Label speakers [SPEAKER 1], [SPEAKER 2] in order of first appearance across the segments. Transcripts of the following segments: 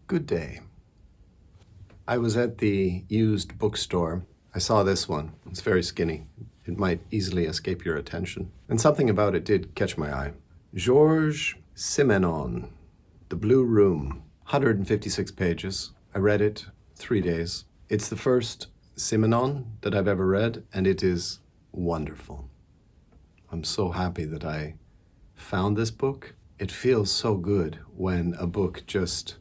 [SPEAKER 1] Good day. I was at the used bookstore. I saw this one. It's very skinny. It might easily escape your attention. And something about it did catch my eye. Georges Simenon, The Blue Room, 156 pages. I read it 3 days. It's the first Simenon that I've ever read, and it is wonderful. I'm so happy that I found this book. It feels so good when a book just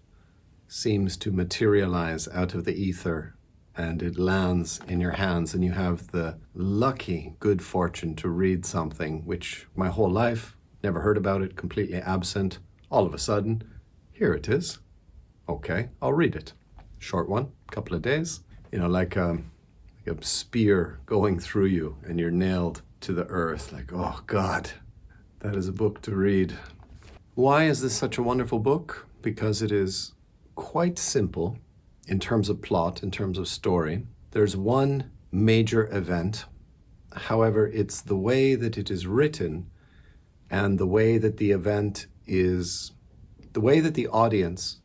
[SPEAKER 1] seems to materialize out of the ether and it lands in your hands, and you have the lucky good fortune to read something which my whole life, never heard about it, completely absent. All of a sudden, here it is. Okay, I'll read it. Short one, couple of days. You know, like a spear going through you and you're nailed to the earth. Like, oh God, that is a book to read. Why is this such a wonderful book? Because it is quite simple in terms of plot, in terms of story. There's one major event. However, it's the way that it is written and the way that the event is, the way that the audience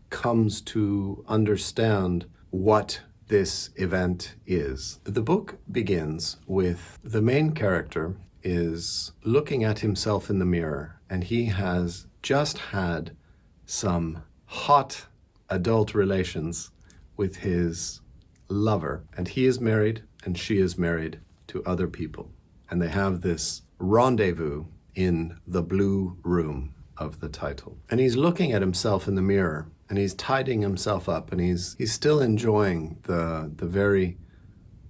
[SPEAKER 1] comes to understand what this event is. The book begins with the main character is looking at himself in the mirror, and he has just had some hot adult relations with his lover, and he is married and she is married to other people, and they have this rendezvous in the blue room of the title. And he's looking at himself in the mirror and he's tidying himself up, and he's still enjoying the very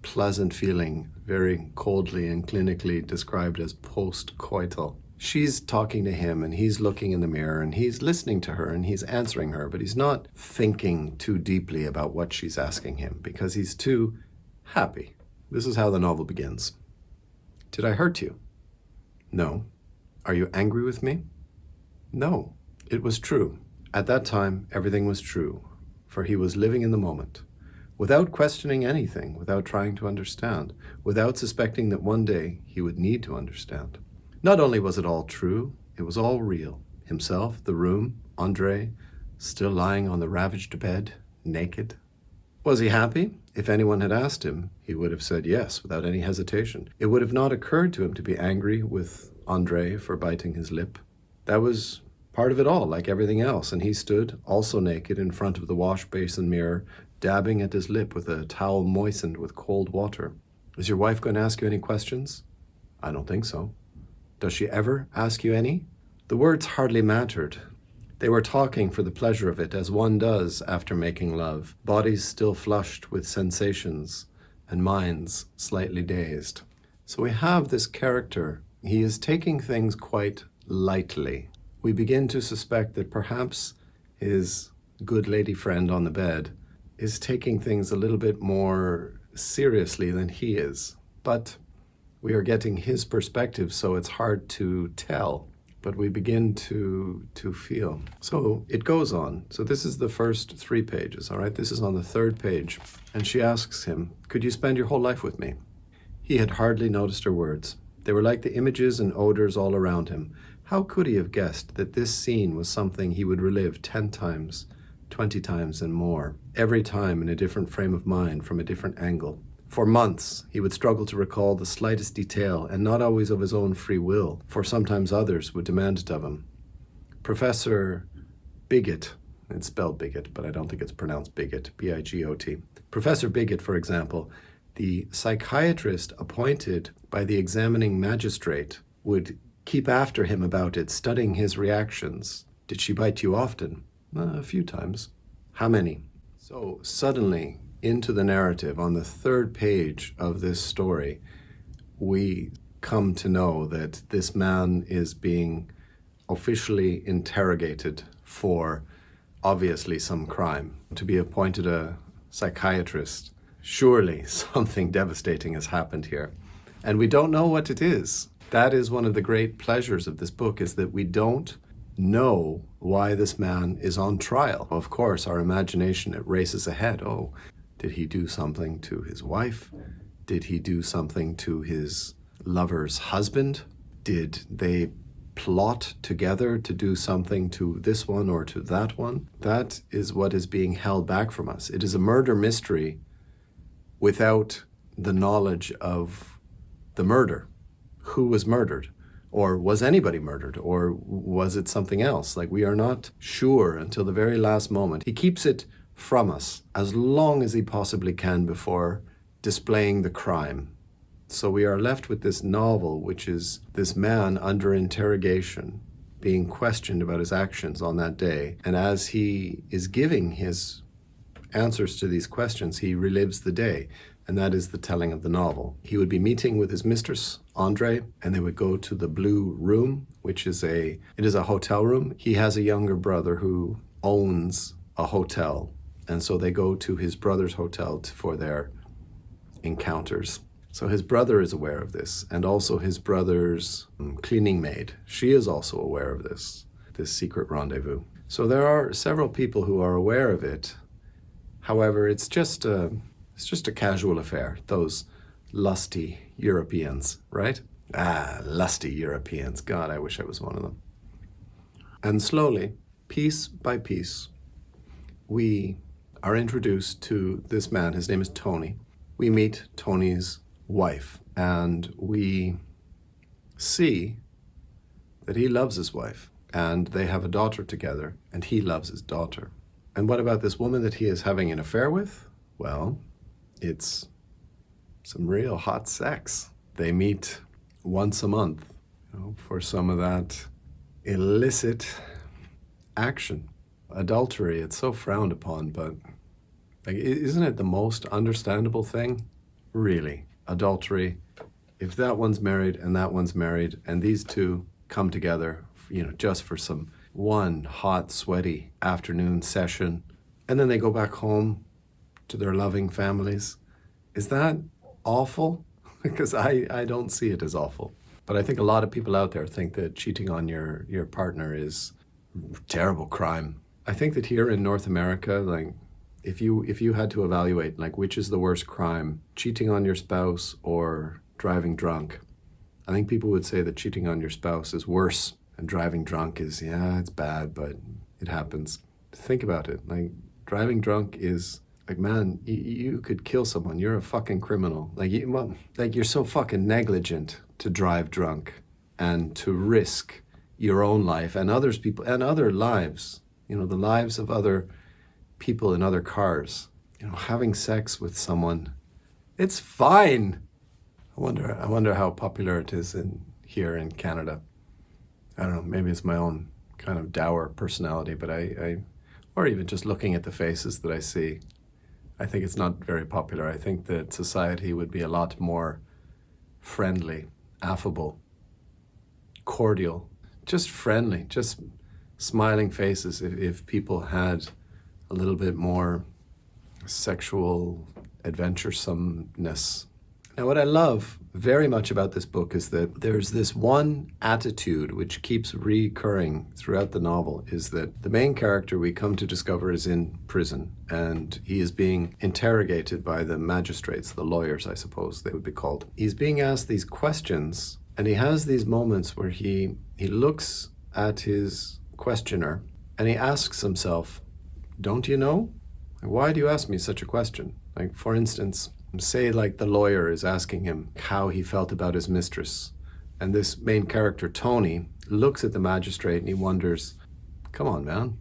[SPEAKER 1] pleasant feeling, very coldly and clinically described as post-coital. She's talking to him and he's looking in the mirror and he's listening to her and he's answering her, but he's not thinking too deeply about what she's asking him because he's too happy. This is how the novel begins. Did I hurt you? No. Are you angry with me? No. It was true. At that time, everything was true, for he was living in the moment, without questioning anything, without trying to understand, without suspecting that one day he would need to understand. Not only was it all true, it was all real. Himself, the room, Andre, still lying on the ravaged bed, naked. Was he happy? If anyone had asked him, he would have said yes, without any hesitation. It would have not occurred to him to be angry with Andre for biting his lip. That was part of it all, like everything else, and he stood, also naked, in front of the wash basin mirror, dabbing at his lip with a towel moistened with cold water. Is your wife going to ask you any questions? I don't think so. Does she ever ask you any? The words hardly mattered. They were talking for the pleasure of it, as one does after making love, bodies still flushed with sensations and minds slightly dazed. So we have this character. He is taking things quite lightly. We begin to suspect that perhaps his good lady friend on the bed is taking things a little bit more seriously than he is. But we are getting his perspective, so it's hard to tell, but we begin to feel. So it goes on. So this is the first 3 pages, all right? This is on the 3rd page. And she asks him, could you spend your whole life with me? He had hardly noticed her words. They were like the images and odors all around him. How could he have guessed that this scene was something he would relive 10 times, 20 times and more, every time in a different frame of mind, from a different angle? For months, he would struggle to recall the slightest detail, and not always of his own free will, for sometimes others would demand it of him. Professor Bigot, it's spelled Bigot, but I don't think it's pronounced Bigot, B-I-G-O-T. Professor Bigot, for example, the psychiatrist appointed by the examining magistrate, would keep after him about it, studying his reactions. Did she bite you often? A few times. How many? So suddenly, into the narrative, on the 3rd page of this story, we come to know that this man is being officially interrogated for obviously some crime. To be appointed a psychiatrist, surely something devastating has happened here. And we don't know what it is. That is one of the great pleasures of this book, is that we don't know why this man is on trial. Of course, our imagination, it races ahead. Oh, did he do something to his wife? Did he do something to his lover's husband? Did they plot together to do something to this one or to that one. That is what is being held back from us. It is a murder mystery without the knowledge of the murder. Who was murdered? Or was anybody murdered? Or was it something else? Like, we are not sure until the very last moment. He keeps it from us as long as he possibly can before displaying the crime. So we are left with this novel, which is this man under interrogation, being questioned about his actions on that day. And as he is giving his answers to these questions, he relives the day. And that is the telling of the novel. He would be meeting with his mistress, Andre, and they would go to the Blue Room, which is a hotel room. He has a younger brother who owns a hotel. And so they go to his brother's hotel for their encounters. So his brother is aware of this, and also his brother's cleaning maid. She is also aware of this secret rendezvous. So there are several people who are aware of it. However, it's just a casual affair. Those lusty Europeans, right? Lusty Europeans. God, I wish I was one of them. And slowly, piece by piece, we are introduced to this man. His name is Tony. We meet Tony's wife, and we see that he loves his wife, and they have a daughter together, and he loves his daughter. And what about this woman that he is having an affair with? Well, it's some real hot sex. They meet once a month, for some of that illicit action. Adultery, it's so frowned upon, but isn't it the most understandable thing? Really, adultery. If that one's married and that one's married, and these two come together, just for some one hot, sweaty afternoon session, and then they go back home to their loving families. Is that awful? Because I don't see it as awful. But I think a lot of people out there think that cheating on your partner is a terrible crime. I think that here in North America, if you had to evaluate, which is the worst crime, cheating on your spouse or driving drunk, I think people would say that cheating on your spouse is worse, and driving drunk is, it's bad, but it happens. Think about it. Driving drunk is, man, you could kill someone. You're a fucking criminal. You're so fucking negligent to drive drunk and to risk your own life and other lives, the lives of other people in other cars. Having sex with someone, it's fine. I wonder how popular it is here in Canada. I don't know, maybe it's my own kind of dour personality, but or even just looking at the faces that I see, I think it's not very popular. I think that society would be a lot more friendly, affable, cordial, just friendly, just smiling faces if people had a little bit more sexual adventuresomeness. Now, what I love very much about this book is that there's this one attitude which keeps recurring throughout the novel, is that the main character we come to discover is in prison, and he is being interrogated by the magistrates, the lawyers, I suppose they would be called. He's being asked these questions, and he has these moments where he looks at his questioner and he asks himself, don't you know? Why do you ask me such a question? For instance, say the lawyer is asking him how he felt about his mistress. And this main character, Tony, looks at the magistrate and he wonders, come on, man.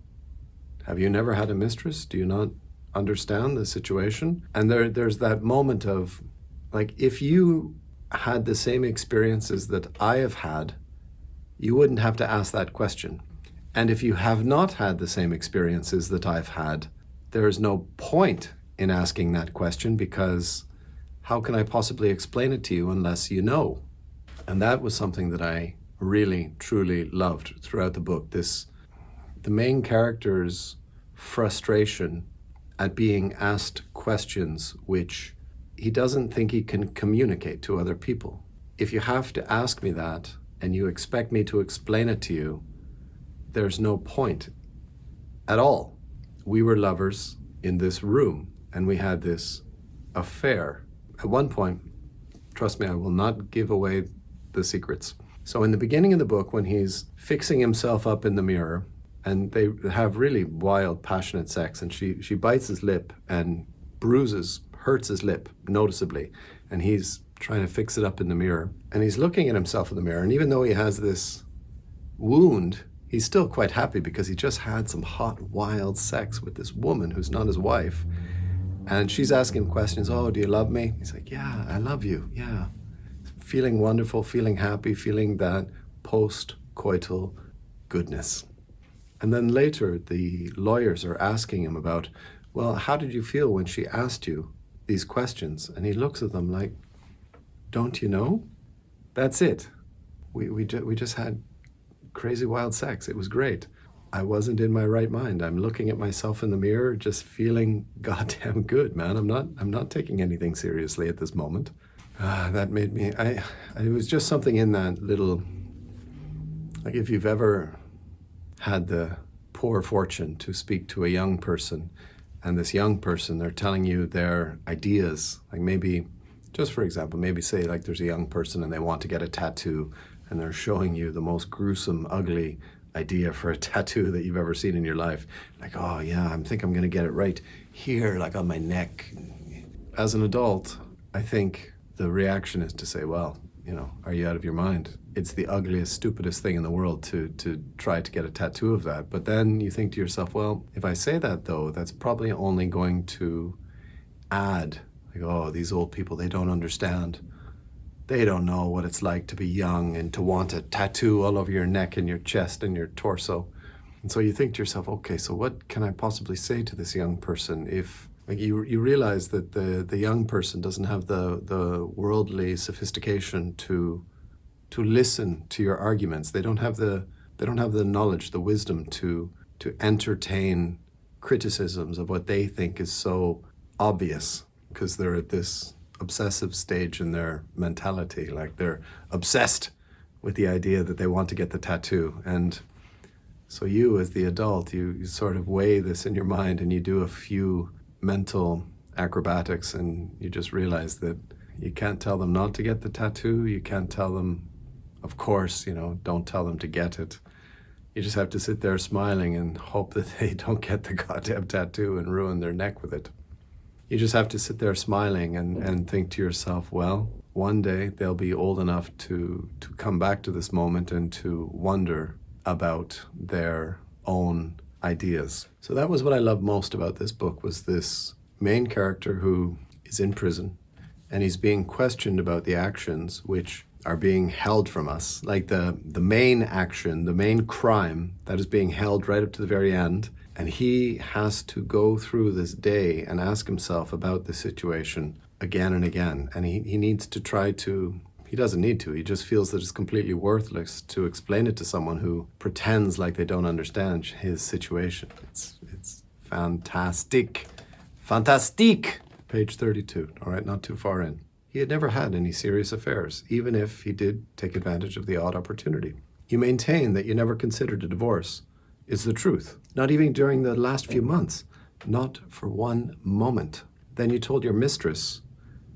[SPEAKER 1] Have you never had a mistress? Do you not understand the situation? And there's that moment of, if you had the same experiences that I have had, you wouldn't have to ask that question. And if you have not had the same experiences that I've had, there is no point in asking that question, because how can I possibly explain it to you unless you know? And that was something that I really, truly loved throughout the book. The main character's frustration at being asked questions which he doesn't think he can communicate to other people. If you have to ask me that and you expect me to explain it to you, there's no point at all. We were lovers in this room, and we had this affair. At one point, trust me, I will not give away the secrets. So in the beginning of the book, when he's fixing himself up in the mirror, and they have really wild, passionate sex, and she bites his lip and hurts his lip noticeably, and he's trying to fix it up in the mirror. And he's looking at himself in the mirror, and even though he has this wound, he's still quite happy because he just had some hot, wild sex with this woman who's not his wife. And she's asking him questions. Oh, do you love me? He's like, yeah, I love you, yeah. Feeling wonderful, feeling happy, feeling that post-coital goodness. And then later, the lawyers are asking him about, well, how did you feel when she asked you these questions? And he looks at them like, don't you know? That's it. We just had crazy wild sex. It was great. I wasn't in my right mind. I'm looking at myself in the mirror, just feeling goddamn good, man. I'm not taking anything seriously at this moment. That made me, it was just something in that little, like if you've ever had the poor fortune to speak to a young person, and this young person, they're telling you their ideas, like maybe, just for example, maybe say like there's a young person and they want to get a tattoo, and they're showing you the most gruesome, ugly idea for a tattoo that you've ever seen in your life. Like, oh yeah, I think I'm gonna get it right here, like on my neck. As an adult, I think the reaction is to say, well, you know, are you out of your mind? It's the ugliest, stupidest thing in the world to try to get a tattoo of that. But then you think to yourself, well, if I say that though, that's probably only going to add, like, oh, these old people, they don't understand. They don't know what it's like to be young and to want a tattoo all over your neck and your chest and your torso. And so you think to yourself, okay, so what can I possibly say to this young person if, like, you realize that the young person doesn't have the worldly sophistication to listen to your arguments. They don't have the knowledge, the wisdom to entertain criticisms of what they think is so obvious, because they're at this obsessive stage in their mentality. Like they're obsessed with the idea that they want to get the tattoo. And so you, as the adult, you sort of weigh this in your mind and you do a few mental acrobatics, and you just realize that you can't tell them not to get the tattoo. You can't tell them, of course, you know, don't tell them to get it. You just have to sit there smiling and hope that they don't get the goddamn tattoo and ruin their neck with it. You just have to sit there smiling and think to yourself, well, one day they'll be old enough to come back to this moment and to wonder about their own ideas. So that was what I loved most about this book, was this main character who is in prison and he's being questioned about the actions which are being held from us. Like the main action, the main crime that is being held right up to the very end. And he has to go through this day and ask himself about the situation again and again. And he needs to try to, he doesn't need to, he just feels that it's completely worthless to explain it to someone who pretends like they don't understand his situation. It's fantastic. Fantastique! Page 32, all right, not too far in. He had never had any serious affairs, even if he did take advantage of the odd opportunity. You maintain that you never considered a divorce. Is the truth. Not even during the last few months. Not for one moment. Then you told your mistress.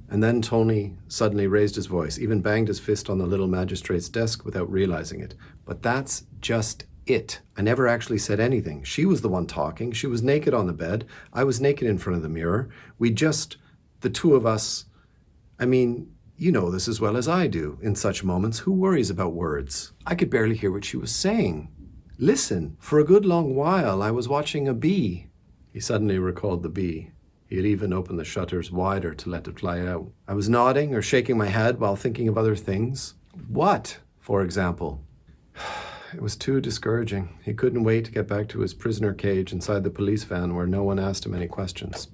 [SPEAKER 1] And then Tony suddenly raised his voice, even banged his fist on the little magistrate's desk without realizing it. But that's just it. I never actually said anything. She was the one talking. She was naked on the bed. I was naked in front of the mirror. The two of us, I mean, you know this as well as I do. In such moments, who worries about words? I could barely hear what she was saying. Listen, for a good long while I was watching a bee. He suddenly recalled the bee. He had even opened the shutters wider to let it fly out. I was nodding or shaking my head while thinking of other things. What, for example? It was too discouraging. He couldn't wait to get back to his prisoner cage inside the police van where no one asked him any questions.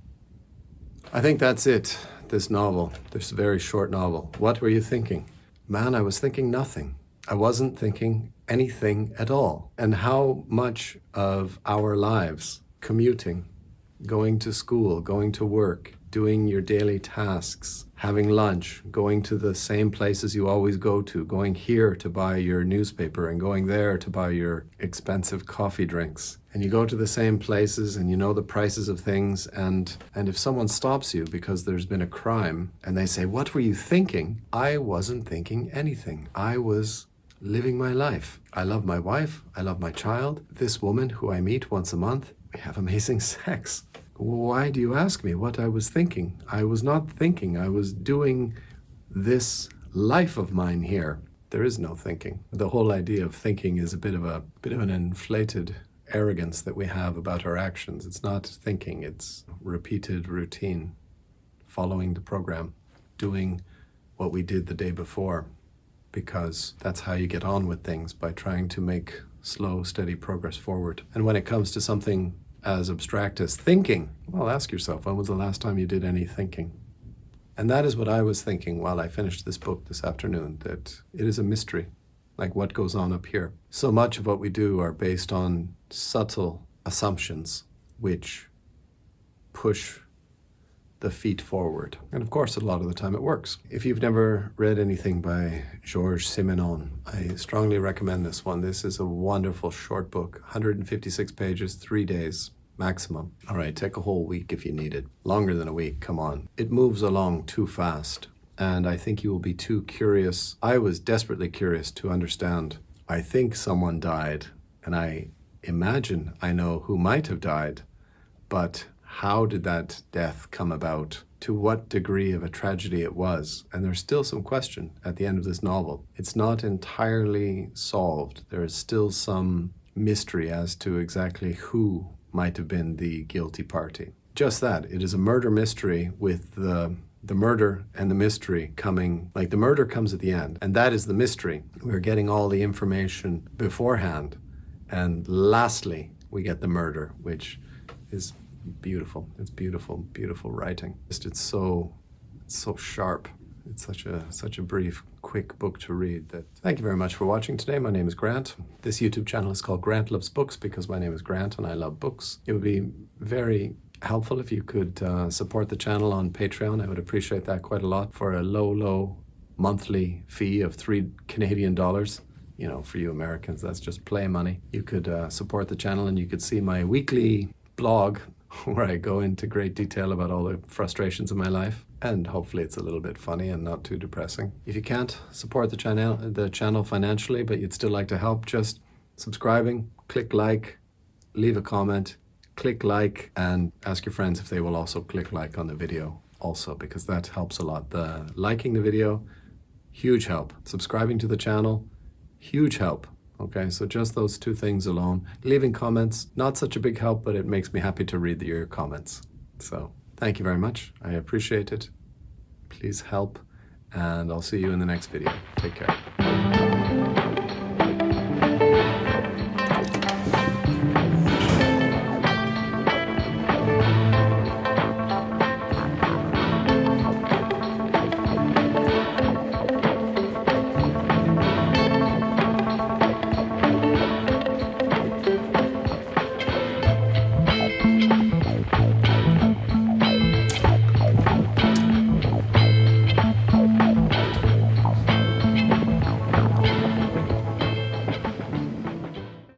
[SPEAKER 1] I think that's it, this novel, this very short novel. What were you thinking? Man, I was thinking nothing. I wasn't thinking anything at all. And how much of our lives, commuting, going to school, going to work, doing your daily tasks, having lunch, going to the same places you always go to, going here to buy your newspaper and going there to buy your expensive coffee drinks. And you go to the same places and you know the prices of things, and if someone stops you because there's been a crime and they say, "What were you thinking?" I wasn't thinking anything. I was living my life. I love my wife. I love my child. This woman who I meet once a month, we have amazing sex. Why do you ask me what I was thinking? I was not thinking. I was doing this life of mine here. There is no thinking. The whole idea of thinking is a bit of an inflated arrogance that we have about our actions. It's not thinking, it's repeated routine, following the program, doing what we did the day before, because that's how you get on with things, by trying to make slow, steady progress forward. And when it comes to something as abstract as thinking, well, ask yourself, when was the last time you did any thinking? And that is what I was thinking while I finished this book this afternoon, that it is a mystery, like what goes on up here. So much of what we do are based on subtle assumptions which push the feet forward. And of course, a lot of the time it works. If you've never read anything by Georges Simenon, I strongly recommend this one. This is a wonderful short book, 156 pages, 3 days maximum. All right, take a whole week if you need it. Longer than a week, come on. It moves along too fast, and I think you will be too curious. I was desperately curious to understand. I think someone died, and I imagine I know who might have died, but how did that death come about? To what degree of a tragedy it was? And there's still some question at the end of this novel. It's not entirely solved. There is still some mystery as to exactly who might have been the guilty party. Just that, it is a murder mystery with the murder and the mystery coming, like the murder comes at the end, and that is the mystery. We're getting all the information beforehand, and lastly, we get the murder, which is beautiful. It's beautiful, beautiful writing. It's so sharp. It's such a brief, quick book to read. Thank you very much for watching today. My name is Grant. This YouTube channel is called Grant Loves Books because my name is Grant and I love books. It would be very helpful if you could support the channel on Patreon. I would appreciate that quite a lot. For a low monthly fee of $3 Canadian. You know, for you Americans, that's just play money. You could support the channel and you could see my weekly blog where I go into great detail about all the frustrations of my life. And hopefully it's a little bit funny and not too depressing. If you can't support the channel financially, but you'd still like to help, just subscribing, click like, leave a comment, click like, and ask your friends if they will also click like on the video also, because that helps a lot. The liking the video, huge help. Subscribing to the channel, huge help. Okay, so just those two things alone. Leaving comments, not such a big help, but it makes me happy to read your comments. So thank you very much. I appreciate it. Please help, and I'll see you in the next video. Take care.